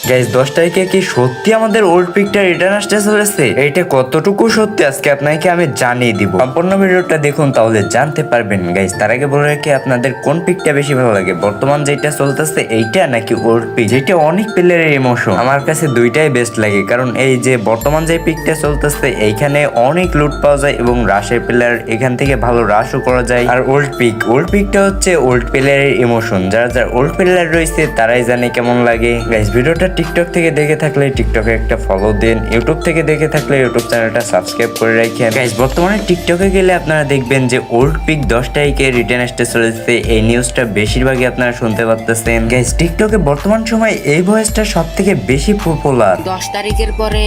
Guys 10 তারিখে কি সত্যি আমাদের ওল্ড পিকটা রিটার্ন আসতে চলেছে? এটা কতটুকু সত্যি আজকে আপনাকে আমি জানিয়ে দিব। সম্পূর্ণ ভিডিওটা দেখুন তাহলে জানতে পারবেন। গাইস তার আগে বলে রাখি, আপনাদের কোন পিকটা বেশি ভালো লাগে, বর্তমান যেটা চলতেছে এইটা নাকি ওল্ড পিক যেটা অনেক প্লেয়ারের ইমোশন? আমার কাছে দুইটাই বেস্ট লাগে, কারণ এই যে বর্তমান যে পিকটা চলতেছে এইখানে অনেক লুট পাওয়া যায় এবং রাশের প্লেয়ার এখান থেকে ভালো রাশও করা যায়। আর ওল্ড পিকটা হচ্ছে ওল্ড প্লেয়ারের ইমোশন, যারা যারা ওল্ড প্লেয়ার রয়েছে তারাই জানে কেমন লাগে। গাইস ভিডিওটা টিকটক থেকে দেখে থাকলে টিকটকে একটা ফলো দেন, ইউটিউব থেকে দেখে থাকলে ইউটিউব চ্যানেলটা সাবস্ক্রাইব করে রাখেন। গাইস বর্তমানে টিকটকে গেলে আপনারা দেখবেন যে ওল্ড পিক 10 তারিখে রিটার্ন আসতে চলেছে। এই নিউজটা বেশিরভাগই আপনারা শুনতে পাচ্ছেন। গাইস টিকটকে বর্তমান সময় এই ভয়েসটা সব থেকে বেশি পপুলার। 10 তারিখের পরে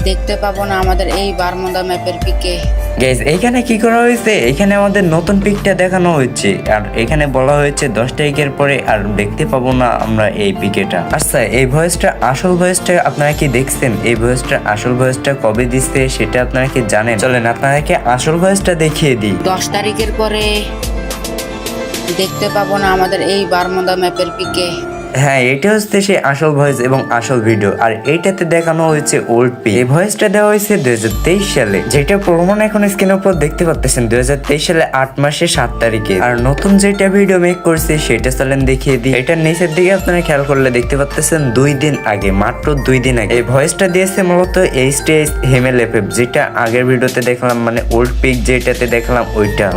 দেখতে পাবো না আমাদের এই বারমুদা ম্যাপের পিকে। গাইস এইখানে কি করা হয়েছে, এখানে আমাদের নতুন পিকটা দেখানো হয়েছে আর এখানে বলা হয়েছে 10 তারিখের পরে আর দেখতে পাবো না আমরা এই পিকেটা। আচ্ছা এই ভয়েসটা আসল ভয়েসটা আপনারা কি দেখছেন? এই ভয়েসটা আসল ভয়েসটা কবে দিচ্ছে সেটা আপনারা কি জানেন? চলেন আপনাদেরকে আসল ভয়েসটা দেখিয়ে দিই। 10 তারিখের পরে দেখতে পাবো না আমাদের এই বারমুদা ম্যাপের পিকে। হ্যাঁ এটা হচ্ছে সেই আসল ভয়েস এবং আসল ভিডিও, আর এইটাতে দেখানো হয়েছে ওল্ড পিক। এই ভয়েসটা দেওয়া হয়েছে 2023 সালে, যেটা প্রমাণ এখন স্ক্রিনের উপর দেখতে পাচ্ছেন 2023 সালে 8 মাসে 7 তারিখে। আর নতুন যেটা ভিডিও মেক করছে সেটা চলেন দেখিয়ে দিই। এটার নিচের দিকে আপনারা খেয়াল করলে দেখতে পাচ্ছেন 2 দিন আগে, মাত্র 2 দিন আগে এই ভয়েসটা দিয়েছে মূলত HTS হিমেল এফএফ, যেটা আগের ভিডিওতে দেখলাম, মানে ওল্ড পিক যেটাতে দেখলাম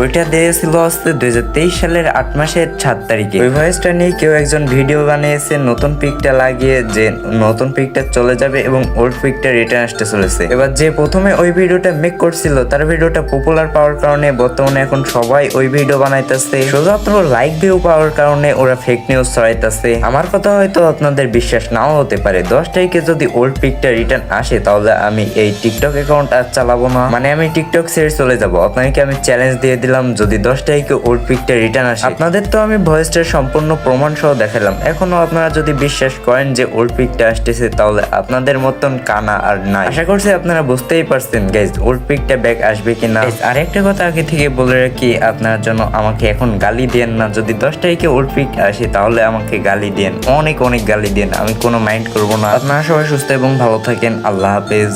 ওইটা দিয়েছিল হচ্ছে 2023 সালের 8 মাসের 7 তারিখে। ওই ভয়েসটা নিয়ে কেউ একজন ভিডিও বানিয়েছে নতুন পিকটা লাগিয়ে, যে নতুন পিকটা চলে যাবে এবং ওল্ড পিকটা রিটার্ন আসতে চলেছে। এবার যে প্রথমে ওই ভিডিওটা মেক করছিল তার ভিডিওটা পপুলার পাওয়ার কারণে বর্তমানে এখন সবাই ওই ভিডিও বানাইতেছে, শুধুমাত্র লাইক ভিউ পাওয়ার কারণে ওরা ফেক নিউজ ছড়াইতেছে। আমার কথা হয়তো আপনাদের বিশ্বাস নাও হতে পারে, 10 তারিখে যদি ওল্ড পিকটা রিটার্ন আসে তাহলে আমি এই টিকটক অ্যাকাউন্ট আর চালাবো না, মানে আমি টিকটক ছেড়ে চলে যাবো। আপনাকে আমি চ্যালেঞ্জ দিয়ে দিলাম, যদি 10 তারিখে ওল্ড পিকটা রিটার্ন আসে, আপনাদের তো আমি ভয়েসটার সম্পূর্ণ প্রমাণ সহ দেখালাম, এখনো আপনারা যদি বিশ্বাস করেন যে ওল্ড পিকটা আসতেছে তাহলে আপনাদের মতন কানা আর নাই। আশা করছি আপনারা বুঝতেই পারছেন গাইজ ওল্ড পিকটা ব্যাক আসবে কিনা। আর একটা কথা আগে থেকে বলে রাখি, আপনার জন্য আমাকে এখন গালি দেন না, যদি 10 তারিখে ওল্ড পিক আসে তাহলে আমাকে গালি দেন, অনেক অনেক গালি দেন, আমি কোনো মাইন্ড করবো না। আপনারা সবাই সুস্থ এবং ভালো থাকেন, আল্লাহ হাফেজ।